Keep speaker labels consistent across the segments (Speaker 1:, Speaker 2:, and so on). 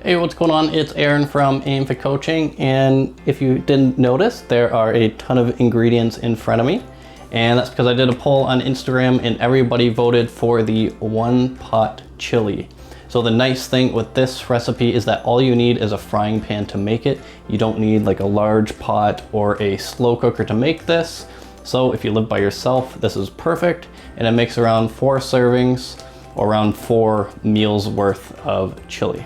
Speaker 1: Hey, what's going on? It's Aaron from AMFIT Coaching, and if you didn't notice, there are a ton of ingredients in front of me, and that's because I did a poll on Instagram and everybody voted for the one pot chili. So the nice thing with this recipe is that all you need is a frying pan to make it. You don't need like a large pot or a slow cooker to make this. So if you live by yourself, this is perfect, and it makes around 4 servings or around 4 meals worth of chili.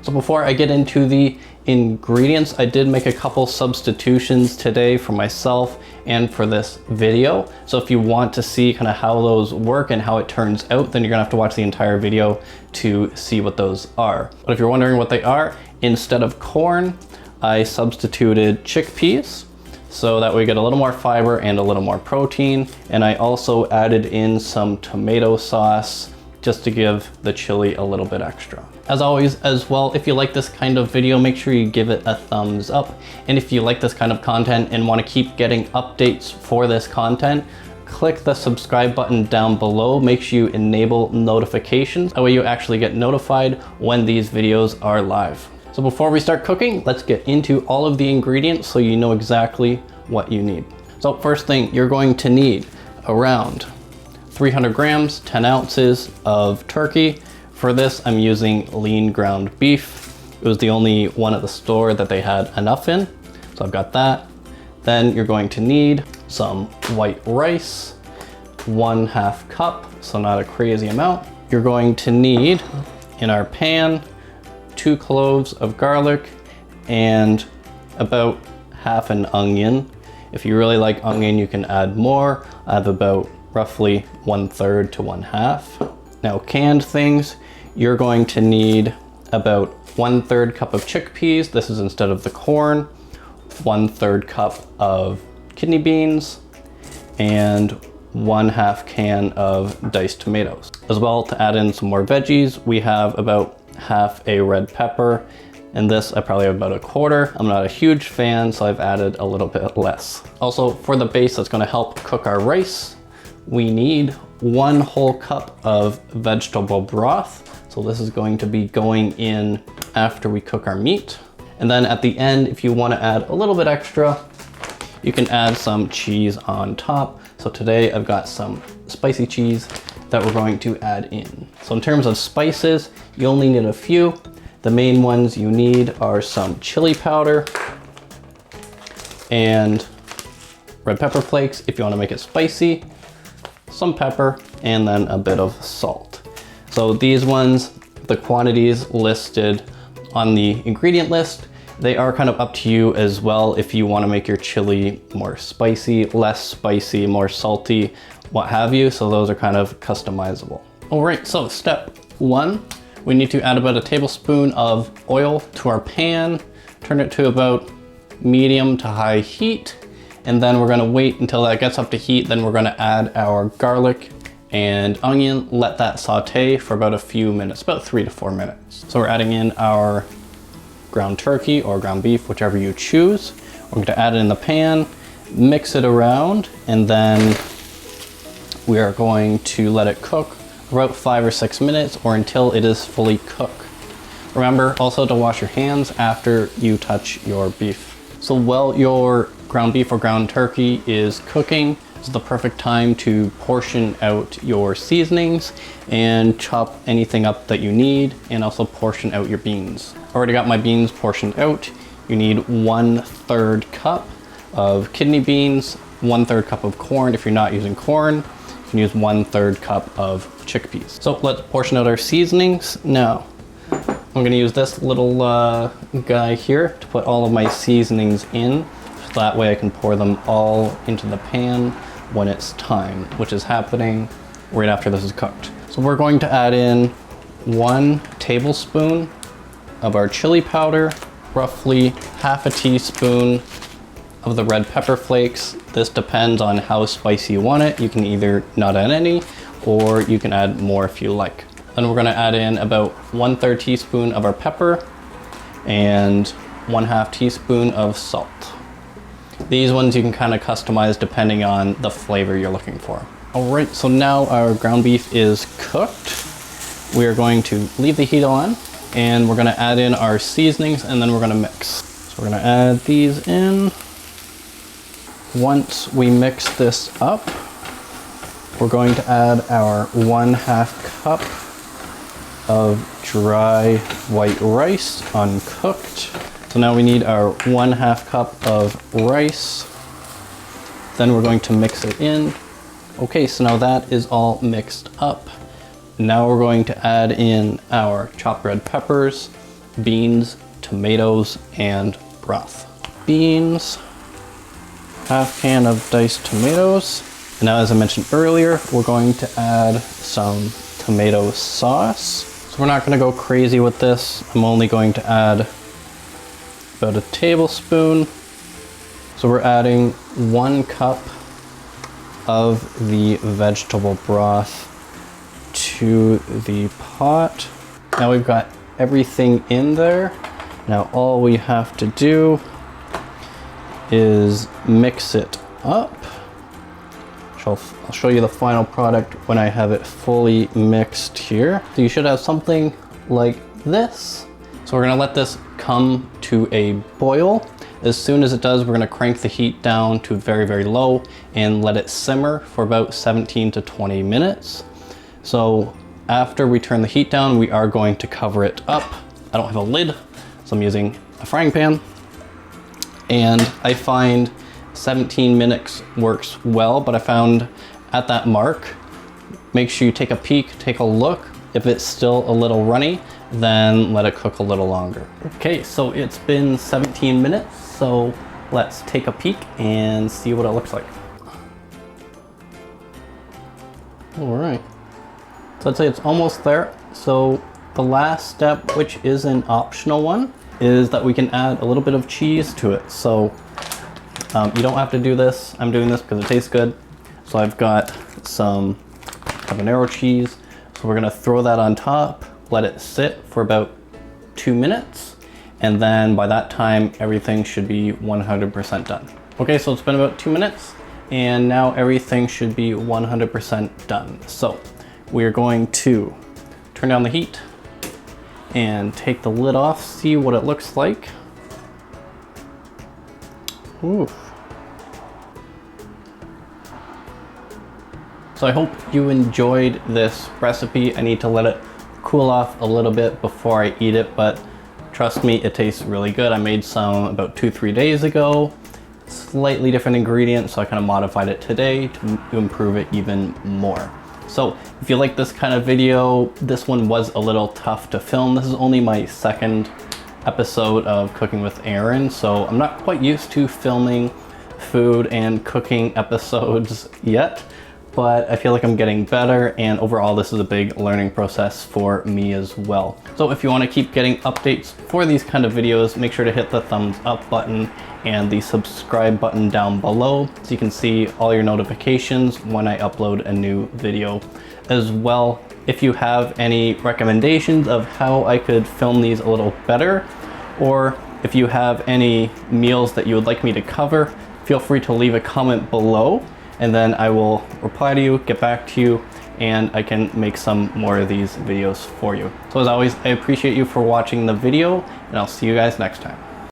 Speaker 1: So before I get into the ingredients, I did make a couple substitutions today for myself and for this video. So if you want to see kind of how those work and how it turns out, then you're gonna have to watch the entire video to see what those are. But if you're wondering what they are, instead of corn, I substituted chickpeas. So that way we get a little more fiber and a little more protein. And I also added in some tomato sauce just to give the chili a little bit extra. As always, as well, if you like this kind of video, make sure you give it a thumbs up. And if you like this kind of content and want to keep getting updates for this content, click the subscribe button down below. Make sure you enable notifications. That way you actually get notified when these videos are live. So before we start cooking, let's get into all of the ingredients so you know exactly what you need. So first thing, you're going to need around 300 grams, 10 ounces of turkey. For this, I'm using lean ground beef. It was the only one at the store that they had enough in, so I've got that. Then you're going to need some white rice, 1/2 cup, so not a crazy amount. You're going to need, in our pan, 2 cloves of garlic and about half an onion. If you really like onion, you can add more. I have about roughly 1/3 to 1/2. Now, canned things, you're going to need about 1/3 cup of chickpeas. This is instead of the corn. 1/3 cup of kidney beans and 1/2 can of diced tomatoes. As well, to add in some more veggies, we have about half a red pepper, and this I probably have about 1/4. I'm not a huge fan, so I've added a little bit less. Also, for the base that's gonna help cook our rice, we need 1 whole cup of vegetable broth. So this is going to be going in after we cook our meat. And then at the end, if you want to add a little bit extra, you can add some cheese on top. So today I've got some spicy cheese that we're going to add in. So in terms of spices, you only need a few. The main ones you need are some chili powder and red pepper flakes if you want to make it spicy, some pepper, and then a bit of salt. So these ones, the quantities listed on the ingredient list, they are kind of up to you as well if you want to make your chili more spicy, less spicy, more salty, what have you. So those are kind of customizable. All right, so step 1, we need to add about 1 tablespoon of oil to our pan, turn it to about medium to high heat, and then we're gonna wait until that gets up to heat. Then we're gonna add our garlic and onion, let that saute for about a few minutes, about 3 to 4 minutes. So we're adding in our ground turkey or ground beef, whichever you choose. We're gonna add it in the pan, mix it around, and then we are going to let it cook for about 5 or 6 minutes or until it is fully cooked. Remember also to wash your hands after you touch your beef. So while your ground beef or ground turkey is cooking, this is the perfect time to portion out your seasonings and chop anything up that you need, and also portion out your beans. Already got my beans portioned out. You need 1/3 cup of kidney beans, 1/3 cup of corn. If you're not using corn, you can use 1/3 cup of chickpeas. So let's portion out our seasonings. Now, I'm gonna use this little guy here to put all of my seasonings in. So that way I can pour them all into the pan when it's time, which is happening right after this is cooked. So we're going to add in 1 tablespoon of our chili powder, roughly 1/2 teaspoon of the red pepper flakes. This depends on how spicy you want it. You can either not add any, or you can add more if you like. Then we're gonna add in about 1/3 teaspoon of our pepper and 1/2 teaspoon of salt. These ones you can kind of customize depending on the flavor you're looking for. All right, so now our ground beef is cooked. We are going to leave the heat on And we're gonna add in our seasonings and then we're gonna mix. So we're gonna add these in. Once we mix this up, we're going to add our 1/2 cup of dry white rice, uncooked. So now we need our 1/2 cup of rice. Then we're going to mix it in. Okay, so now that is all mixed up. Now we're going to add in our chopped red peppers, beans, tomatoes, and broth. Beans, 1/2 can of diced tomatoes. And now, as I mentioned earlier, we're going to add some tomato sauce. So we're not gonna go crazy with this. I'm only going to add about a tablespoon. So we're adding 1 cup of the vegetable broth to the pot. Now we've got everything in there. Now all we have to do is mix it up. I'll show you the final product when I have it fully mixed here. So you should have something like this. So we're gonna let this come to a boil. As soon as it does, we're gonna crank the heat down to very, very low and let it simmer for about 17 to 20 minutes. So after we turn the heat down, we are going to cover it up. I don't have a lid, so I'm using a frying pan. And I find 17 minutes works well, but I found at that mark, make sure you take a peek, take a look. If it's still a little runny, then let it cook a little longer. Okay, so it's been 17 minutes, so let's take a peek and see what it looks like. All right, so I'd say it's almost there. So the last step, which is an optional one, is that we can add a little bit of cheese to it. So you don't have to do this. I'm doing this because it tastes good. So I've got some habanero cheese. So we're gonna throw that on top, let it sit for about 2 minutes. And then by that time, everything should be 100% done. Okay, so it's been about 2 minutes and now everything should be 100% done. So we're going to turn down the heat and take the lid off, see what it looks like. Ooh. So I hope you enjoyed this recipe. I need to let it cool off a little bit before I eat it, but trust me, it tastes really good. I made some about 2-3 days ago. Slightly different ingredients, so I kind of modified it today to improve it even more. So if you like this kind of video, this one was a little tough to film. This is only my second episode of Cooking with Aaron, so I'm not quite used to filming food and cooking episodes yet, but I feel like I'm getting better, and overall this is a big learning process for me as well. So if you want to keep getting updates for these kind of videos, make sure to hit the thumbs up button and the subscribe button down below so you can see all your notifications when I upload a new video as well. If you have any recommendations of how I could film these a little better, or if you have any meals that you would like me to cover, feel free to leave a comment below, and then I will reply to you, get back to you, and I can make some more of these videos for you. So as always, I appreciate you for watching the video, and I'll see you guys next time.